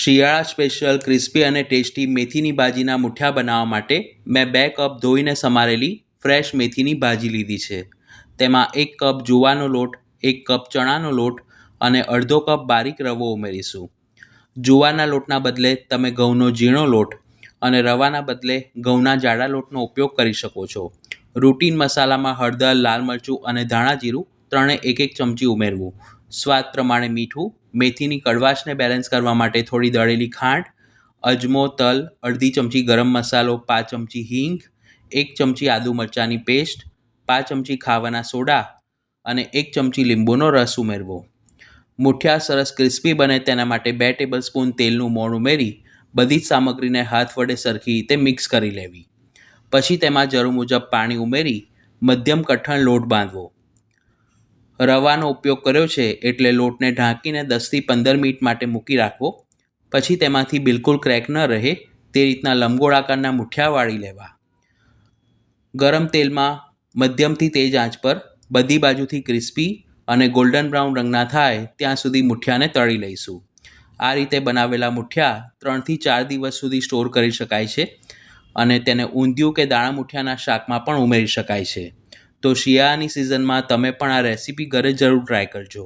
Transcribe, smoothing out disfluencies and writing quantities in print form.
શિયાળા special crispy અને tasty મેથીની ભાજીના મુઠિયા બનાવવા માટે મેં 2 કપ ધોઈને સમારેલી ફ્રેશ મેથીની ભાજી લીધી છે. તેમાં 1 કપ જુવારનો લોટ, 1 કપ ચણાનો લોટ અને અડધો કપ બારીક રવો ઉમેરીશું. જુવારના લોટના બદલે તમે ઘઉંનો ઝીણો લોટ અને રવાના બદલે ઘઉંના જાડા લોટનો ઉપયોગ કરી શકો છો. રૂટીન મસાલામાં હળદર, લાલ મરચું અને ધાણા જીરું ત્રણે 1-1 ચમચી ઉમેરવું. સ્વાદ પ્રમાણે મીઠું, મેથીની કડવાશને બેલેન્સ કરવા માટે થોડી દળેલી ખાંડ, અજમો, તલ, અડધી ચમચી ગરમ મસાલો, 5 ચમચી હિંગ, 1 ચમચી આદુ મરચાંની પેસ્ટ, 5 ચમચી ખાવાના સોડા અને 1 ચમચી લીંબુનો રસ ઉમેરવો. મુઠિયા સરસ ક્રિસ્પી બને તેના માટે 2 ટેબલસ્પૂન તેલનું મોણ ઉમેરી બધી જ સામગ્રીને હાથ વડે સરખી રીતે મિક્સ કરી લેવી. પછી તેમાં જરૂર મુજબ પાણી ઉમેરી મધ્યમ કઠણ લોટ બાંધવો. રવાનો ઉપયોગ કર્યો છે એટલે લોટને ઢાંકીને 10થી 15 મિનિટ માટે મૂકી રાખવો. પછી તેમાંથી બિલકુલ ક્રેક ન રહે તે રીતના લંબગોળ આકારના મુઠિયા વાળી લેવા. ગરમ તેલમાં મધ્યમથી તેજ આંચ પર બધી બાજુથી ક્રિસ્પી અને ગોલ્ડન બ્રાઉન રંગના થાય ત્યાં સુધી મુઠિયાને તળી લઈશું. આ રીતે બનાવેલા મુઠિયા 3થી 4 દિવસ સુધી સ્ટોર કરી શકાય છે અને તેને ઊંધિયું કે દાણા મુઠિયાના શાકમાં પણ ઉમેરી શકાય છે. તો શિયાળાની સિઝનમાં તમે પણ આ રેસીપી ઘરે જરૂર ટ્રાય કરજો.